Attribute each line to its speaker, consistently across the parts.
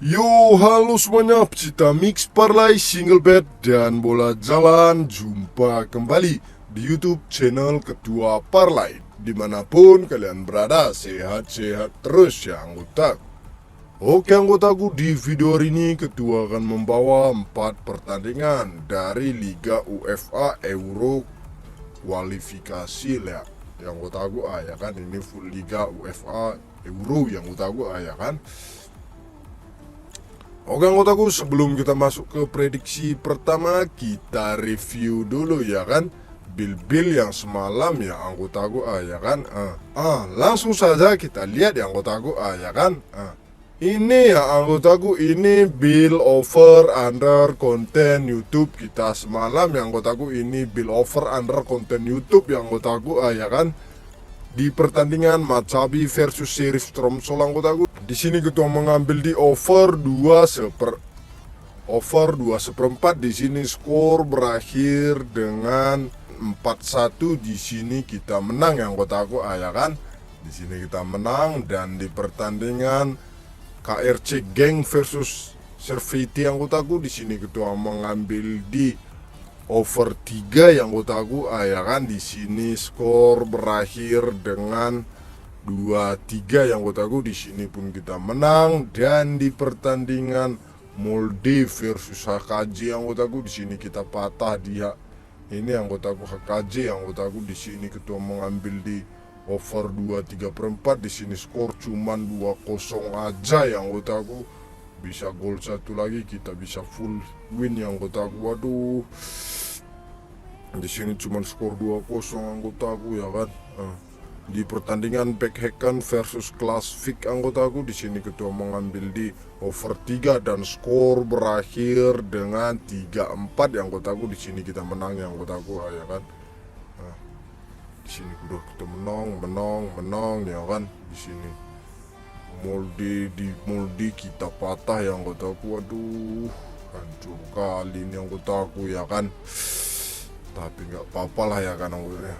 Speaker 1: Yo, halo semuanya, pecinta mix parlay, single bet, dan bola jalan. Jumpa kembali di YouTube channel Ketua Parlay. Dimanapun kalian berada, sehat-sehat terus ya anggota. Oke anggotaku, di video hari ini Ketua akan membawa 4 pertandingan dari Liga UEFA Euro kualifikasi ya. Yang anggotaku ya kan, ini full Liga UEFA Euro yang anggotaku ya kan. Oke anggotaku, sebelum kita masuk ke prediksi pertama, kita review dulu ya kan bil-bil yang semalam ya anggotaku ya kan. Langsung saja kita lihat ya anggotaku ya kan. Ini ya anggotaku, ini bill over under konten YouTube kita semalam ya anggotaku. Ini bill over under konten YouTube ya anggotaku ya kan. Di pertandingan Maccabi versus Sheriff Tromsø anggotaku. Di sini Ketua mengambil di over 2/4. Di sini skor berakhir dengan 4-1. Di sini kita menang ya anggotaku ya kan. Di sini kita menang. Dan di pertandingan KRC Genk versus Servette anggotaku, di sini Ketua mengambil di over 3 yang anggotaku ya kan. Di sini skor berakhir dengan 2-3 yang anggotaku. Di sini pun kita menang. Dan di pertandingan Molde versus HKJ yang anggotaku, di sini kita patah dia. Ini anggotaku HKJ yang anggotaku, di sini Ketua mengambil di over 2/3/4. Di sini skor cuman 2-0 aja yang anggotaku. Bisa gol satu lagi kita bisa full win yang anggotaku. Waduh. Di sini cuman skor 2-0 anggotaku ya kan. Di pertandingan Bækhaken versus Klasvik anggotaku, di sini Ketua mengambil di over 3 dan skor berakhir dengan 3-4 yang anggotaku. Di sini kita menang yang anggotaku ya kan. Di sini udah kita menang ya kan. Di sini Molde kita patah yang anggotaku. Waduh, hancur kali ini anggotaku ya kan. Tapi nggak apa-apa lah ya kan anggotanya.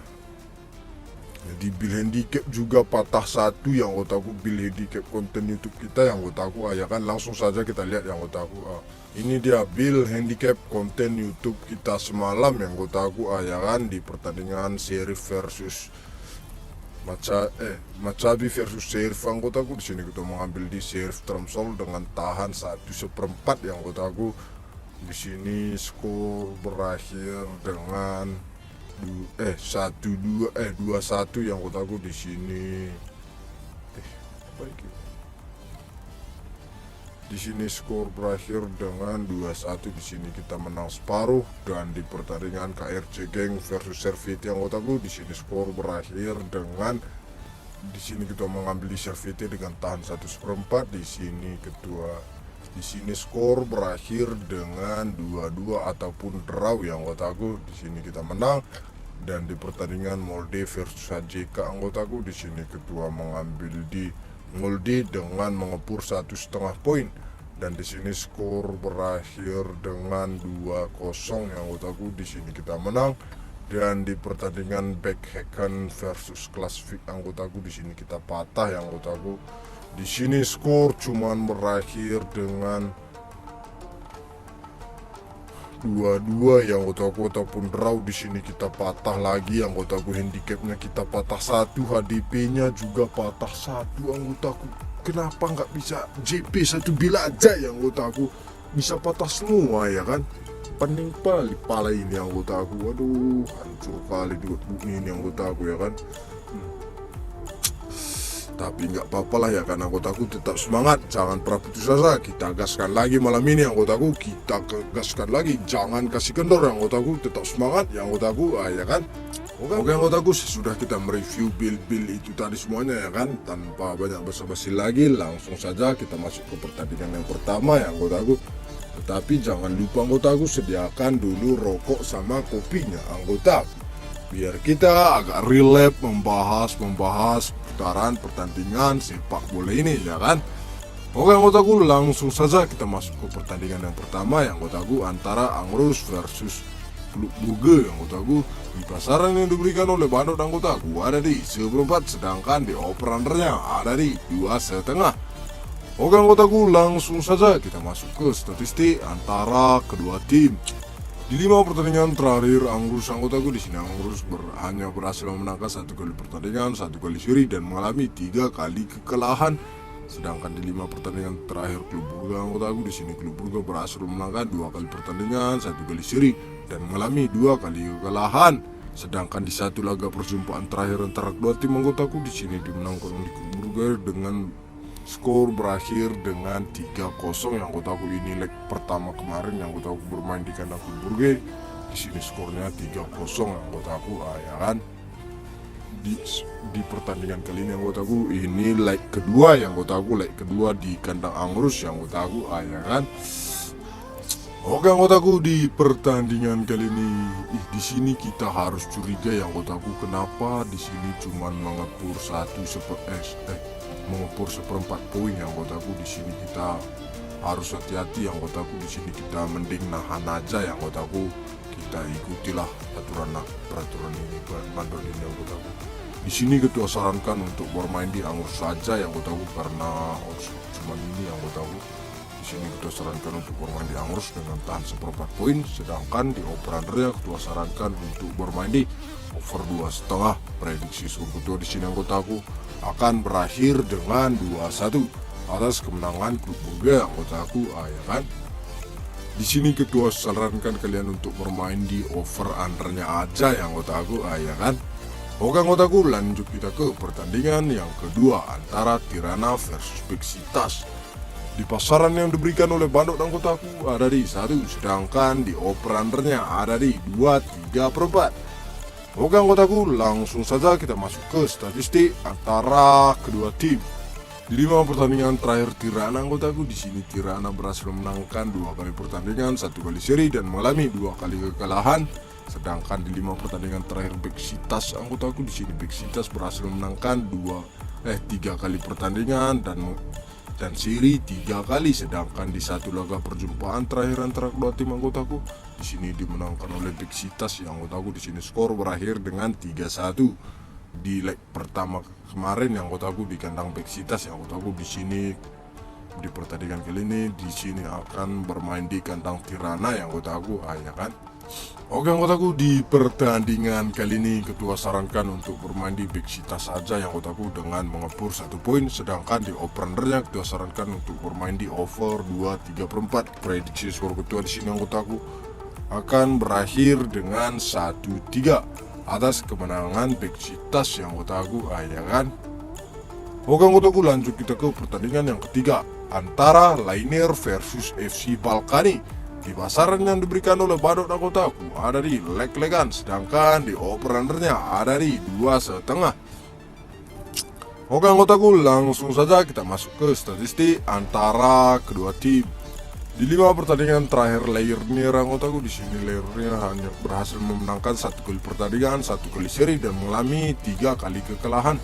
Speaker 1: Jadi bill handicap juga patah 1 yang anggotaku. Bill handicap konten YouTube kita yang anggotaku ya kan. Langsung saja kita lihat yang anggotaku. Ini dia bill handicap konten YouTube kita semalam yang anggotaku ya kan. Di pertandingan Sheriff versus Maccabi versus Sheriff anggotaku, di sini kita mengambil di Sheriff Tromsø dengan tahan 1/4 yang anggotaku. Di sini skor berakhir dengan 2-1 yang anggotaku. Di sini di sini skor berakhir dengan 2-1. Di sini kita menang separuh. Dan di pertandingan KRC Genk versus Servette anggotaku, di sini skor berakhir dengan, di sini kita mengambil di Servette dengan tahan 1/4. Di sini di sini skor berakhir dengan 2-2 ataupun draw yang anggotaku. Di sini kita menang. Dan di pertandingan Molde versus HJK anggotaku, di sini Ketua mengambil di Molde dengan mengepur 1,5 poin. Dan di sini skor berakhir dengan 2-0 yang anggotaku. Di sini kita menang. Dan di pertandingan Bækhaken versus Klasvik anggotaku, di sini kita patah yang anggotaku. Di sini skor cuman berakhir dengan 2-2 yang anggotaku ataupun draw. Di sini kita patah lagi yang anggotaku. Handicapnya kita patah 1, HDP-nya juga patah 1 anggotaku. Kenapa nggak bisa JP 1 bila aja yang anggotaku? Bisa patah semua ya kan. Pening kali pala ini anggotaku. Waduh, hancur kali duit ini anggotaku ya kan. Tapi nggak apa-apa lah ya kan anggotaku, tetap semangat, jangan pernah putus asa. Kita gaskan lagi malam ini anggotaku, kita gaskan lagi, jangan kasih kendor anggotaku, tetap semangat ya anggotaku ya kan. Oke anggotaku, sesudah kita mereview bil-bil itu tadi semuanya ya kan, tanpa banyak basa-basi lagi, langsung saja kita masuk ke pertandingan yang pertama ya anggotaku. Tetapi jangan lupa anggotaku, sediakan dulu rokok sama kopinya anggotaku, biar kita agak relate membahas putaran pertandingan sepak bola ini ya kan. Oke anggotaku, langsung saja kita masuk ke pertandingan yang pertama yang anggotaku, antara Angrus versus Klub Brugge yang anggotaku. Di pasaran yang diberikan oleh Bandot anggotaku ada di 1/4, sedangkan di over undernya ada di 2,5. Oke anggotaku, langsung saja kita masuk ke statistik antara kedua tim. Di 5 pertandingan terakhir anggotaku di sini hanya berhasil memenangkan 1 kali pertandingan, 1 kali seri dan mengalami 3 kali kekalahan. Sedangkan di 5 pertandingan terakhir klub Brugge anggotaku di sini klub Brugge berhasil memenangkan 2 kali pertandingan, 1 kali seri dan mengalami 2 kali kekalahan. Sedangkan di 1 laga perjumpaan terakhir antara kedua tim anggotaku di sini dimenangkan oleh klub Brugge dengan skor berakhir dengan 3-0 yang anggotaku ini leg pertama kemarin yang anggotaku bermain di kandang klub Brugge. Di sini skornya 3-0 yang anggotaku ya kan. Di pertandingan kali ini anggotaku ini leg kedua yang anggotaku leg kedua di kandang Angrus yang anggotaku ya kan. Oke anggotaku, di pertandingan kali ini di sini kita harus curiga yang anggotaku, kenapa di sini cuman mengepur seperempat poin yang anggotaku. Di sini kita harus hati-hati yang anggotaku, di sini kita mending nahan aja yang anggotaku, kita ikutilah peraturan ini bandol ini anggotaku. Di sini ketua sarankan untuk bermain di Angrus saja yang anggotaku, karena cuman ini yang anggotaku. Di sini ketua sarankan untuk bermain di Angrus dengan tahan seperempat poin, sedangkan di operatornya ketua sarankan untuk bermain di over 2,5. Prediksi skor ketua di sini anggotaku akan berakhir dengan 2-1 atas kemenangan klub Brugge anggotaku ya kan. Di sini ketua sarankan kalian untuk bermain di over undernya aja yang anggotaku ya kan. Oke anggotaku, lanjut kita ke pertandingan yang kedua antara Tirana versus Besiktas. Di pasaran yang diberikan oleh Bandot anggotaku ada di 1, sedangkan di over undernya ada di 2,3/4. Oke anggotaku, langsung saja kita masuk ke statistik antara kedua tim. Di 5 pertandingan terakhir Tirana anggotaku di sini Tirana berhasil menangkan 2 kali pertandingan, 1 kali seri dan mengalami 2 kali kekalahan. Sedangkan di 5 pertandingan terakhir Besiktas anggotaku di sini Besiktas berhasil menangkan 3 kali pertandingan dan seri 3 kali. Sedangkan di 1 laga perjumpaan terakhir antara kedua tim anggotaku di sini dimenangkan oleh Besiktas yang anggotaku. Di sini skor berakhir dengan 3-1. Di leg pertama kemarin yang anggotaku di kandang Besiktas yang anggotaku di sini di pertandingan kali ini di sini akan bermain di kandang Tirana yang anggotaku ya kan. Oke anggotaku, di pertandingan kali ini ketua sarankan untuk bermain di Besiktas saja yang anggotaku dengan mengepur 1 poin, sedangkan di over-undernya ketua sarankan untuk bermain di over 2,3/4. Prediksi skor ketua di sini anggotaku akan berakhir dengan 1-3 atas kemenangan Besiktas yang anggotaku ya kan. Oke anggotaku, lanjut kita ke pertandingan yang ketiga antara Linier versus FC Balkani. Di pasaran yang diberikan oleh Bandot anggotaku ada di leg-legan, sedangkan di over-undernya ada di 2,5. Oke anggotaku, langsung saja kita masuk ke statistik antara kedua tim. Di 5 pertandingan terakhir Linier anggotaku di sini Linier hanya berhasil memenangkan 1 kali pertandingan, 1 kali seri dan mengalami 3 kali kekalahan.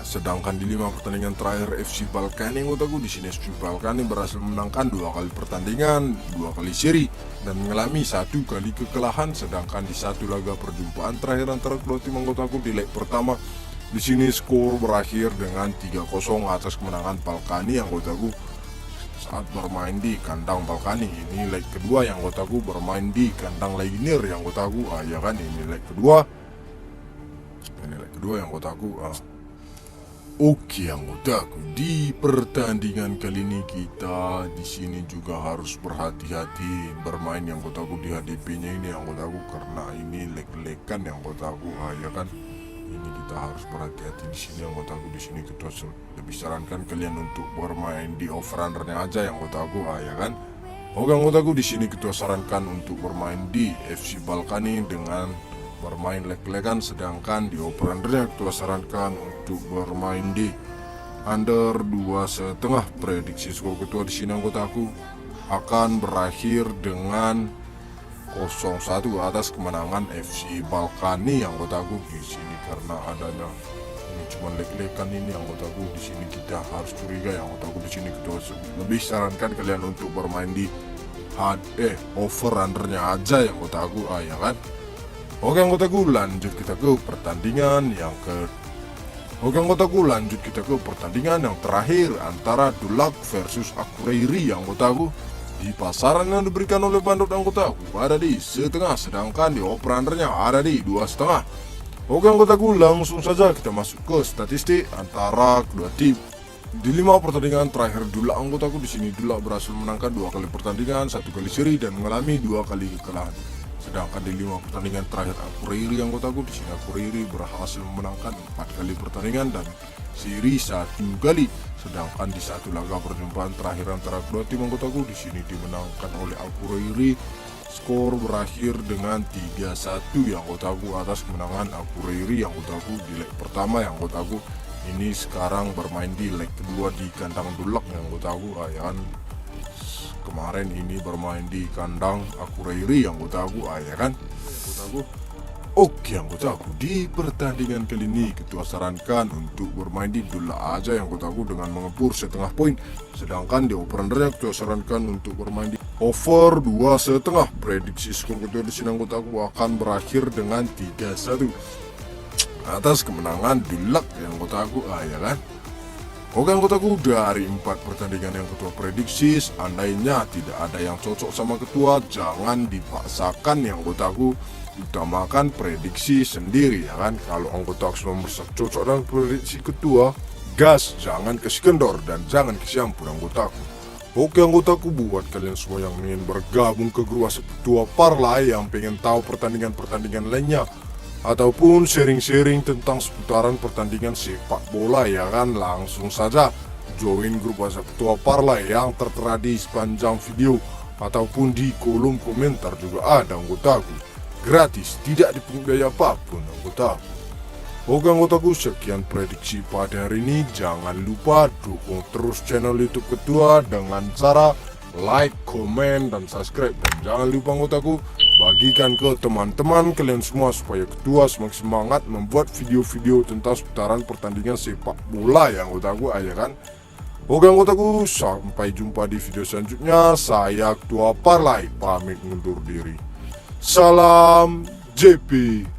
Speaker 1: Sedangkan di 5 pertandingan terakhir FC Balkani anggotaku di sini FC Balkani berhasil memenangkan 2 kali pertandingan, 2 kali seri dan mengalami 1 kali kekalahan. Sedangkan di 1 laga perjumpaan terakhir antara kedua tim anggotaku di leg pertama di sini skor berakhir dengan 3-0 atas kemenangan Balkani anggotaku saat bermain di kandang Balkani. Ini leg kedua yang anggotaku bermain di kandang Linier yang anggotaku ya kan. Ini leg kedua yang anggotaku Oke anggotaku, di pertandingan kali ini kita di sini juga harus berhati-hati bermain yang anggotaku di HDP-nya ini anggotaku, karena ini leg-legan yang anggotaku ya kan. Ini kita harus berhati-hati di sini anggotaku. Di sini kita lebih sarankan kalian untuk bermain di over-undernya aja yang anggotaku ya kan. Oke anggotaku, di sini kita sarankan untuk bermain di FC Balkani dengan bermain leg-legan, sedangkan di over-undernya kita sarankan untuk bermain di under 2,5. Prediksi skor ketua di sini anggotaku akan berakhir dengan 0-1 atas kemenangan FC Balkani anggotaku di sini, karena adanya ini cuma leg-legan ini anggotaku. Di sini kita harus curiga yang anggotaku. Di sini kita lebih sarankan kalian untuk bermain di over-undernya aja yang anggotaku ya kan. Oke anggotaku, lanjut kita ke pertandingan yang Oke anggotaku, lanjut kita ke pertandingan yang terakhir antara Dulac versus Akureyri anggotaku. Di pasaran yang diberikan oleh Bandot anggotaku ada di setengah, sedangkan di over-undernya ada di 2,5. Oke anggotaku, langsung saja kita masuk ke statistik antara kedua tim. Di 5 pertandingan terakhir Dulac anggotaku, di sini Dulac berhasil menangkan 2 kali pertandingan, 1 kali seri dan mengalami 2 kali kekalahan. Sedangkan di 5 pertandingan terakhir Akureyri anggotaku, di sini Akureyri berhasil memenangkan 4 kali pertandingan dan seri 1 kali. Sedangkan di satu laga perjumpaan terakhir antara kedua tim anggotaku, di sini dimenangkan oleh Akureyri. Skor berakhir dengan 3-1 yang anggotaku atas kemenangan Akureyri yang anggotaku di leg pertama yang anggotaku. Ini sekarang bermain di leg kedua di kandang Dulac yang anggotaku ayaan. Kemarin ini bermain di kandang Akureyri yang anggotaku kan. Oke anggotaku, di pertandingan kali ini ketua sarankan untuk bermain di Dulac aja yang anggotaku dengan mengepur setengah poin. Sedangkan di over-undernya ketua sarankan untuk bermain di over 2,5. Prediksi skor ketua di sini anggotaku akan berakhir dengan 3-1 atas kemenangan Dulac yang anggotaku kan. Oke anggotaku, dari 4 pertandingan yang ketua prediksi, seandainya tidak ada yang cocok sama ketua, jangan dipaksakan yang anggotaku, utamakan prediksi sendiri kan. Kalau anggotaku sudah merasa cocok dengan prediksi ketua, gas, jangan kasih kendor dan jangan kasih ampun anggotaku. Oke anggotaku, buat kalian semua yang ingin bergabung ke grup WhatsApp ketua Parlay, yang pengen tahu pertandingan-pertandingan lainnya ataupun sharing-sharing tentang seputaran pertandingan sepak bola kan, langsung saja join grup WhatsApp ketua Parlay yang tertera di sepanjang video ataupun di kolom komentar juga ada anggotaku. Gratis, tidak dipungut biaya apapun anggotaku. Oke anggotaku, sekian prediksi pada hari ini. Jangan lupa dukung terus channel YouTube ketua dengan cara like, komen, dan subscribe. Dan jangan lupa anggotaku, bagikan ke teman-teman kalian semua supaya ketua semakin semangat membuat video-video tentang seputaran pertandingan sepak bola yang anggotaku kan. Oke anggotaku, sampai jumpa di video selanjutnya. Saya Ketua Parlay pamit undur diri. Salam JP.